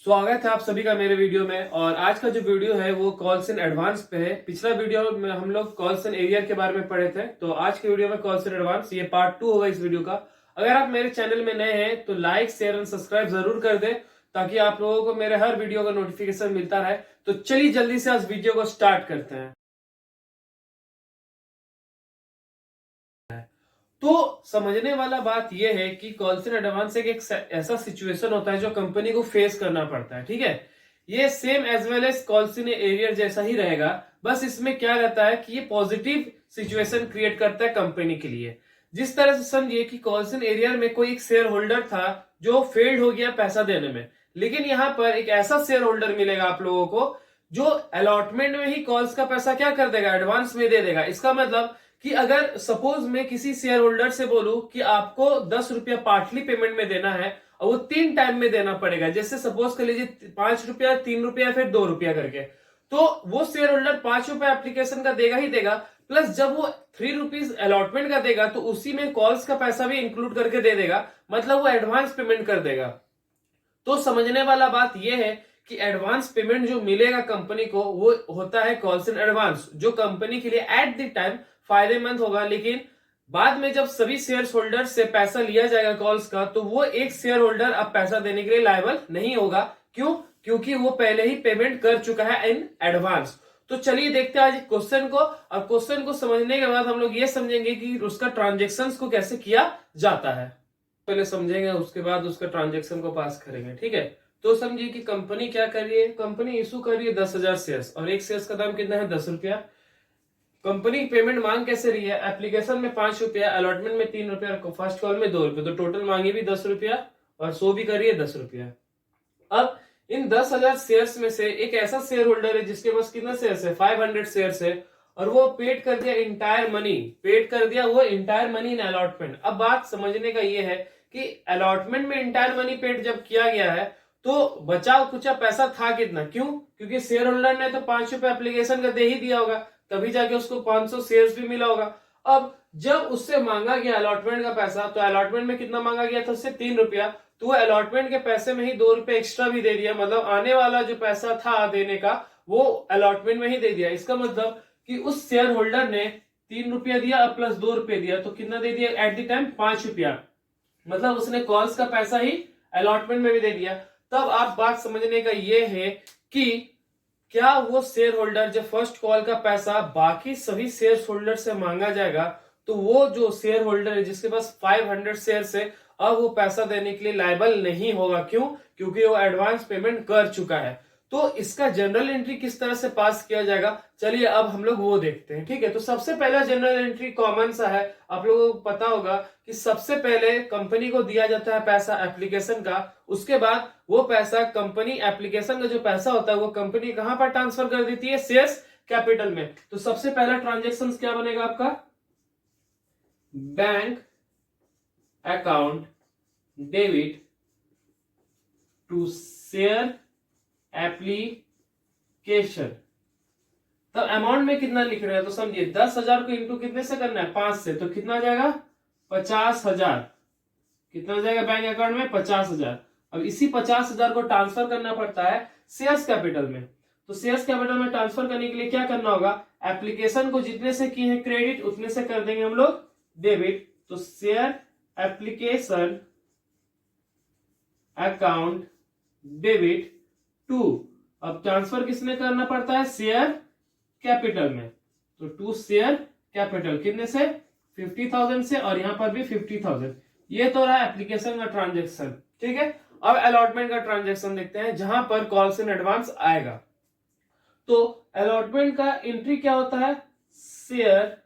स्वागत है आप सभी का मेरे वीडियो में। और आज का जो वीडियो है वो कॉल्स इन एडवांस पे है। पिछला वीडियो में हम लोग कॉल्स इन एरियर के बारे में पढ़े थे, तो आज के वीडियो में कॉल्स इन एडवांस, ये पार्ट 2 होगा इस वीडियो का। अगर आप मेरे चैनल में नए हैं तो लाइक शेयर एंड सब्सक्राइब जरूर कर दें ताकि आप लोगों को मेरे हर वीडियो का नोटिफिकेशन मिलता रहे। तो चलिए जल्दी से आज वीडियो को स्टार्ट करते हैं। तो समझने वाला बात यह है कि कॉल्स इन एडवांस एक ऐसा सिचुएशन होता है जो कंपनी को फेस करना पड़ता है। ठीक है, ये same as well as calls in arrear जैसा ही रहेगा, बस इसमें क्या रहता है कि ये पॉजिटिव सिचुएशन क्रिएट करता है कंपनी के लिए। जिस तरह से समझिए कि कॉल्स इन एरियर में कोई एक शेयर होल्डर था जो फेल्ड हो गया पैसा देने में, लेकिन यहां पर एक ऐसा शेयर होल्डर मिलेगा आप लोगों को जो अलॉटमेंट में ही कॉल्स का पैसा क्या कर देगा, एडवांस में दे देगा। इसका मतलब कि अगर सपोज मैं किसी शेयर होल्डर से बोलूं कि आपको 10 रुपया पार्टली पेमेंट में देना है और वो 3 टाइम में देना पड़ेगा, जैसे सपोज कर लीजिए 5 रुपया, 3 रुपया, फिर 2 रुपया करके, तो वो शेयर होल्डर 5 रुपया एप्लीकेशन का देगा ही देगा, प्लस जब वो 3 रुपीज अलॉटमेंट का देगा तो उसी में कॉल्स का पैसा भी इंक्लूड करके दे देगा, मतलब वो एडवांस पेमेंट कर देगा। तो समझने वाला बात यह है कि एडवांस पेमेंट जो मिलेगा कंपनी को वो होता है कॉल्स इन एडवांस, जो कंपनी के लिए एट द टाइम फायदेमंद होगा। लेकिन बाद में जब सभी शेयर होल्डर से पैसा लिया जाएगा कॉल्स का, तो वो एक शेयर होल्डर अब पैसा देने के लिए लायबल नहीं होगा। क्यों? क्योंकि वो पहले ही पेमेंट कर चुका है इन एडवांस। तो चलिए देखते हैं आज क्वेश्चन को, और क्वेश्चन को समझने के बाद हम लोग ये समझेंगे कि उसका ट्रांजेक्शन को कैसे किया जाता है। पहले समझेंगे, उसके बाद उसका ट्रांजेक्शन को पास करेंगे। ठीक है, तो समझिए कि कंपनी क्या कर रही है, कंपनी इशू कर रही है 10,000 शेयर्स और एक शेयर्स का दाम कितना है, 10 रुपया। कंपनी पेमेंट मांग कैसे रही है, एप्लीकेशन में 5 रुपया, अलॉटमेंट में 3 रुपया, फर्स्ट कॉल में 2 रुपया, तो टोटल मांगी भी 10 रुपया और शो भी कर रही है 10 रुपया। अब इन 10,000 शेयर्स में से एक ऐसा शेयर होल्डर है जिसके पास कितना शेयर्स है, 500 शेयर्स है, और वो पेड कर दिया इंटायर मनी, पेड कर दिया वो इंटायर मनी इन अलॉटमेंट। अब बात समझने का ये है कि अलॉटमेंट में इंटायर मनी पेड जब किया गया है तो बचा कुचा पैसा था कितना, क्यों? क्योंकि शेयर होल्डर ने तो 5 रुपए एप्लीकेशन का दे ही दिया होगा, तभी जाके उसको 500 शेयर्स भी मिला होगा। अब जब उससे मांगा गया अलॉटमेंट का पैसा, तो अलॉटमेंट में कितना मांगा गया था उससे, 3 रुपया, तो वो अलॉटमेंट के पैसे में ही 2 रुपए एक्स्ट्रा भी दे दिया, मतलब आने वाला जो पैसा था देने का वो अलॉटमेंट में ही दे दिया। इसका मतलब कि उस शेयर होल्डर ने 3 रुपया दिया और प्लस 2 रुपये दिया, तो कितना दे दिया एट द टाइम, 5 रुपया, मतलब उसने कॉल्स का पैसा ही अलॉटमेंट में भी दे दिया। तब आप बात समझने का ये है कि क्या वो शेयर होल्डर जब फर्स्ट कॉल का पैसा बाकी सभी शेयर होल्डर से मांगा जाएगा, तो वो जो शेयर होल्डर है जिसके पास 500 शेयर है, अब वो पैसा देने के लिए लायबल नहीं होगा। क्यों? क्योंकि वो एडवांस पेमेंट कर चुका है। तो इसका जनरल एंट्री किस तरह से पास किया जाएगा, चलिए अब हम लोग वो देखते हैं। ठीक है, तो सबसे पहला जनरल एंट्री कॉमन सा है, आप लोगों को पता होगा कि सबसे पहले कंपनी को दिया जाता है पैसा एप्लीकेशन का, उसके बाद वो पैसा कंपनी, एप्लीकेशन का जो पैसा होता है वो कंपनी कहां पर ट्रांसफर कर देती है, शेयर्स कैपिटल में। तो सबसे पहला ट्रांजेक्शन क्या बनेगा आपका, bank account debit to share application. तब अमाउंट में कितना लिख रहे हैं, तो समझिए 10,000 को इंटू कितने से करना है, 5 से, तो कितना जाएगा 50,000, कितना जाएगा बैंक अकाउंट में 50,000। अब इसी 50,000 को ट्रांसफर करना पड़ता है शेयर्स कैपिटल में। तो शेयर्स कैपिटल में ट्रांसफर करने के लिए क्या करना होगा, एप्लीकेशन को जितने से किए हैं क्रेडिट उतने से कर देंगे हम लोग डेबिट, तो share application account debit to, अब ट्रांसफर किसमें करना पड़ता है, शेयर कैपिटल में, तो टू शेयर कैपिटल कितने से, 50,000 से, और यहां पर भी 50,000। ये तो रहा एप्लीकेशन का ट्रांजेक्शन। ठीक है, अब अलॉटमेंट का ट्रांजेक्शन देखते हैं जहां पर कॉल्स इन एडवांस आएगा। तो अलॉटमेंट का एंट्री क्या होता है, share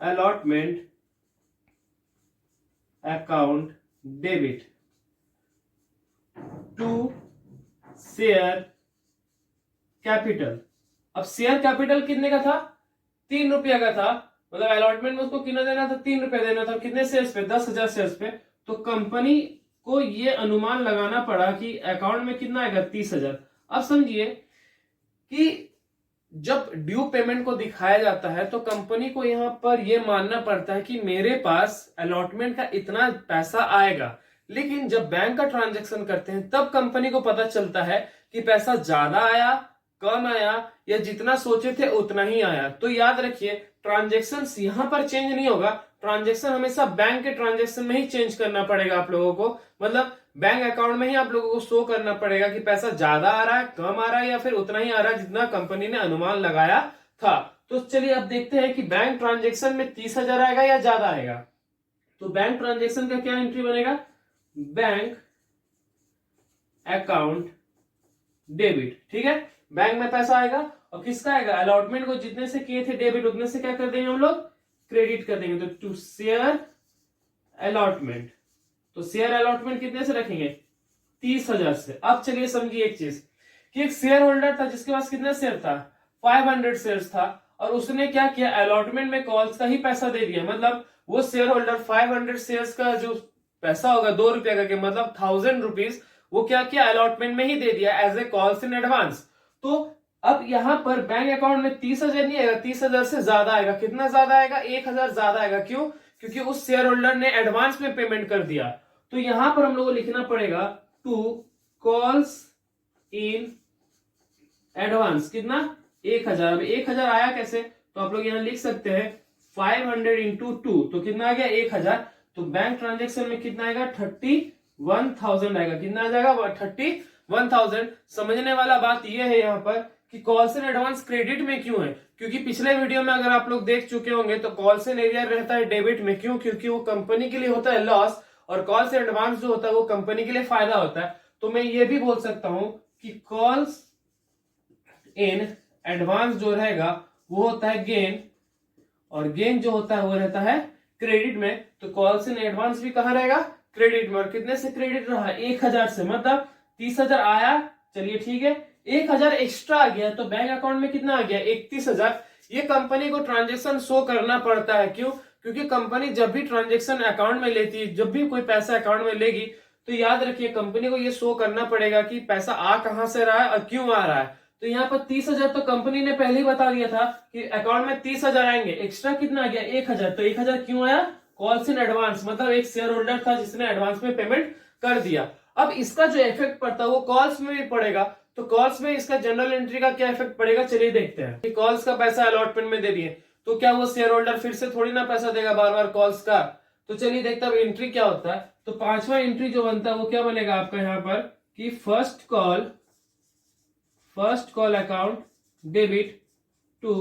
allotment account debit to share capital. अब शेयर कैपिटल कितने का था, 3 रुपया का था, मतलब अलॉटमेंट में उसको कितना देना था, 3 रुपया देना था, कितने शेयर्स पे, 10,000 शेयर्स पे। तो कंपनी को ये अनुमान लगाना पड़ा कि अकाउंट में कितना आएगा, 30,000। अब समझिए कि जब ड्यू पेमेंट को दिखाया जाता है तो कंपनी को यहां पर यह मानना पड़ता है कि मेरे पास अलॉटमेंट का इतना पैसा आएगा, लेकिन जब बैंक का ट्रांजैक्शन करते हैं तब कंपनी को पता चलता है कि पैसा ज्यादा आया, कम आया, या जितना सोचे थे उतना ही आया। तो याद रखिए ट्रांजैक्शन यहां पर चेंज नहीं होगा, ट्रांजैक्शन हमेशा बैंक के ट्रांजैक्शन में ही चेंज करना पड़ेगा आप लोगों को। मतलब बैंक अकाउंट में ही आप लोगों को शो करना पड़ेगा कि पैसा ज्यादा आ रहा है, कम आ रहा है, या फिर उतना ही आ रहा है जितना कंपनी ने अनुमान लगाया था। तो चलिए अब देखते हैं कि बैंक ट्रांजैक्शन में 30,000 आएगा या ज्यादा आएगा। तो बैंक ट्रांजैक्शन का क्या एंट्री बनेगा, बैंक अकाउंट डेबिट। ठीक है, बैंक में पैसा आएगा और किसका आएगा, अलॉटमेंट को जितने से किए थे डेबिट उतने से क्या कर देंगे हम लोग, क्रेडिट कर देंगे। तो टू शेयर अलॉटमेंट, तो शेयर अलॉटमेंट कितने से रखेंगे, 30,000 से। अब चलिए समझिए एक चीज कि एक शेयर होल्डर था जिसके पास कितना शेयर था, 500 शेयर्स था, और उसने क्या किया, अलॉटमेंट में कॉल्स का ही पैसा दे दिया। मतलब वो शेयर होल्डर 500 शेयर्स का जो पैसा होगा 2 रुपया का, मतलब 1000 रुपीज, वो क्या किया, अलॉटमेंट में ही दे दिया as a calls in advance. तो अब यहां पर बैंक अकाउंट में 30,000 नहीं आएगा, 30,000 से ज्यादा आएगा। कितना ज्यादा आएगा, 1,000 ज्यादा आएगा। क्यों, क्योंकि उस शेयर होल्डर ने एडवांस में पेमेंट कर दिया। तो यहां पर हम लोग को लिखना पड़ेगा टू कॉल्स इन एडवांस, कितना, 1,000। अब 1,000 आया कैसे, तो आप लोग यहां लिख सकते हैं 500 इंटू 2, तो कितना आ गया 1,000। तो बैंक ट्रांजेक्शन में कितना आएगा, 31,000 आएगा। कितना आ जाएगा, 31,000। समझने वाला बात यह है यहाँ पर कि कॉल्स इन एडवांस क्रेडिट में क्यों है, क्योंकि पिछले वीडियो में अगर आप लोग देख चुके होंगे तो कॉल्स इन एरियर रहता है डेबिट में। क्यों, क्योंकि वो कंपनी के लिए होता है लॉस, और कॉल्स इन एडवांस जो होता है वो कंपनी के लिए फायदा होता है। तो मैं ये भी बोल सकता हूं कि कॉल्स इन एडवांस जो रहेगा वो होता है गेन, और गेन जो होता है वो रहता है क्रेडिट में। तो कॉल्स इन एडवांस भी कहां रहेगा, क्रेडिट में। और कितने से क्रेडिट रहा, 1,000 से। मतलब 30,000 आया, चलिए ठीक है, 1,000 एक्स्ट्रा आ गया, तो बैंक अकाउंट में कितना आ गया, 31,000। ये कंपनी को ट्रांजेक्शन शो करना पड़ता है। क्यों, क्योंकि कंपनी जब भी ट्रांजेक्शन अकाउंट में लेती है, जब भी कोई पैसा अकाउंट में लेगी, तो याद रखिए कंपनी को ये शो करना पड़ेगा कि पैसा आ कहां से रहा है और क्यों आ रहा है। तो यहाँ पर 30,000 तो कंपनी ने पहले ही बता दिया था कि अकाउंट में 30,000 आएंगे, एक्स्ट्रा कितना आ गया, 1,000। तो 1,000 क्यों आया, कॉल्स इन एडवांस, मतलब एक शेयर होल्डर था जिसने एडवांस में पेमेंट कर दिया। अब इसका जो इफेक्ट पड़ता है वो कॉल्स में भी पड़ेगा। तो कॉल्स में इसका जनरल एंट्री का क्या इफेक्ट पड़ेगा, चलिए देखते हैं। कि कॉल्स का पैसा अलॉटमेंट में दे दिए, तो क्या वो शेयर होल्डर फिर से थोड़ी ना पैसा देगा बार बार कॉल्स का। तो चलिए देखते हैं एंट्री क्या होता है। तो 5वां एंट्री जो बनता है वो क्या बनेगा आपका यहाँ पर, कि first call account debit to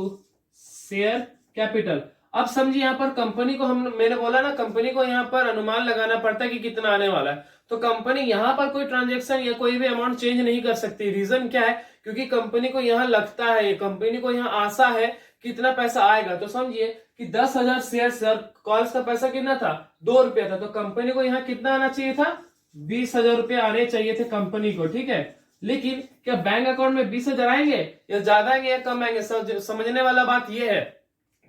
share capital. अब समझिए यहाँ पर कंपनी को मैंने बोला ना, कंपनी को यहाँ पर अनुमान लगाना पड़ता है कि कितना आने वाला है। तो कंपनी यहाँ पर कोई ट्रांजैक्शन या कोई भी अमाउंट चेंज नहीं कर सकती। रीजन क्या है, क्योंकि कंपनी को यहाँ लगता है, कंपनी को यहाँ आशा है कितना पैसा आएगा। तो समझिए कि 10,000 शेयर कॉल्स का पैसा कितना था, 2 रुपया था। तो कंपनी को यहाँ कितना आना चाहिए था, 20,000 रुपये आने चाहिए थे कंपनी को। ठीक है, लेकिन क्या बैंक अकाउंट में 20,000 आएंगे, या ज्यादा आएंगे या कम आएंगे, समझने वाला बात यह है।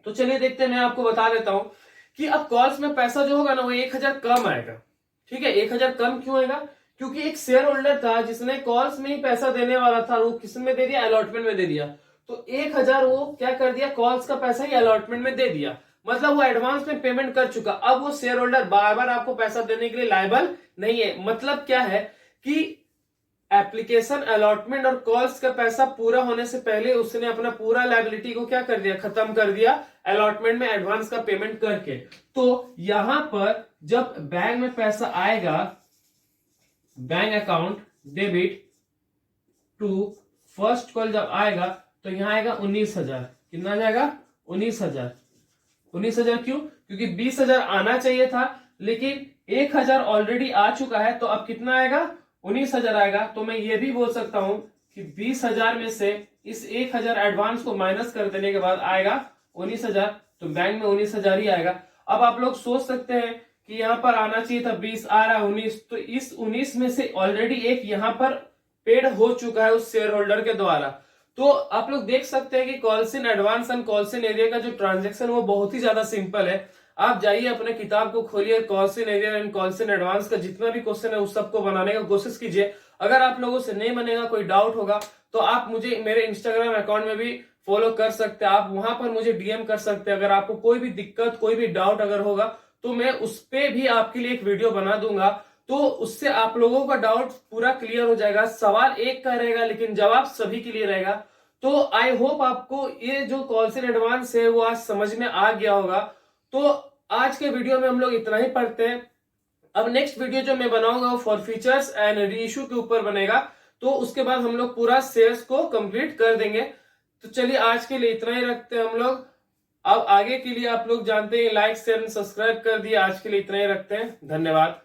तो चलिए देखते हैं, मैं आपको बता देता हूं कि अब कॉल्स में पैसा जो होगा ना वो 1,000 कम आएगा। ठीक है, 1,000 कम क्यों आएगा, क्योंकि एक शेयर होल्डर था जिसने कॉल्स में ही पैसा देने वाला था, वो किस में दे दिया, अलॉटमेंट में दे दिया। तो 1,000 वो क्या कर दिया, कॉल्स का पैसा ही अलॉटमेंट में दे दिया। मतलब वो एडवांस में पेमेंट कर चुका। अब वो शेयर होल्डर बार बार आपको पैसा देने के लिए लायबल नहीं है। मतलब क्या है कि एप्लीकेशन अलॉटमेंट और कॉल्स का पैसा पूरा होने से पहले उसने अपना पूरा लायबिलिटी को क्या कर दिया, खत्म कर दिया, अलॉटमेंट में एडवांस का पेमेंट करके। तो यहां पर जब बैंक में पैसा आएगा, bank account debit to first call जब आएगा, तो यहां आएगा 19,000। कितना जाएगा, 19,000। 19,000 क्यों, क्योंकि 20,000 आना चाहिए था, लेकिन 1,000 ऑलरेडी आ चुका है। तो अब कितना आएगा, 19,000 आएगा। तो मैं ये भी बोल सकता हूं कि 20,000 में से इस 1,000 एडवांस को माइनस कर देने के बाद आएगा 19,000। तो बैंक में 19,000 ही आएगा। अब आप लोग सोच सकते हैं कि यहां पर आना चाहिए था 20, आ रहा है 19। तो इस 19 में से ऑलरेडी एक यहां पर पेड हो चुका है उस शेयर होल्डर के द्वारा। तो आप लोग देख सकते हैं कि calls in advance and calls in area का जो ट्रांजेक्शन वो बहुत ही ज्यादा सिंपल है। आप जाइए अपने किताब को खोलिए, calls in area and calls in advance का जितना भी क्वेश्चन है उस सबको बनाने का कोशिश कीजिए। अगर आप लोगों से नहीं बनेगा, कोई डाउट होगा, तो आप मुझे मेरे इंस्टाग्राम अकाउंट में भी फॉलो कर सकते हैं। आप वहां पर मुझे डीएम कर सकते हैं। अगर आपको कोई भी दिक्कत, कोई भी डाउट अगर होगा, तो मैं उस पे भी आपके लिए एक वीडियो बना दूंगा। तो उससे आप लोगों का डाउट पूरा क्लियर हो जाएगा। सवाल एक का रहेगा लेकिन जवाब सभी के लिए रहेगा। तो आई होप आपको ये जो कॉल्स इन एडवांस है वो आज समझ में आ गया होगा। तो आज के वीडियो में हम लोग इतना ही पढ़ते हैं। अब नेक्स्ट वीडियो जो मैं बनाऊंगा वो फॉर फीचर्स एंड रीइश्यू के ऊपर बनेगा। तो उसके बाद हम लोग पूरा सेल्स को कंप्लीट कर देंगे। तो चलिए आज के लिए इतना ही रखते हैं हम लोग। अब आगे के लिए आप लोग जानते हैं लाइक शेयर एंड सब्सक्राइब कर दिए। आज के लिए इतना ही रखते हैं। धन्यवाद।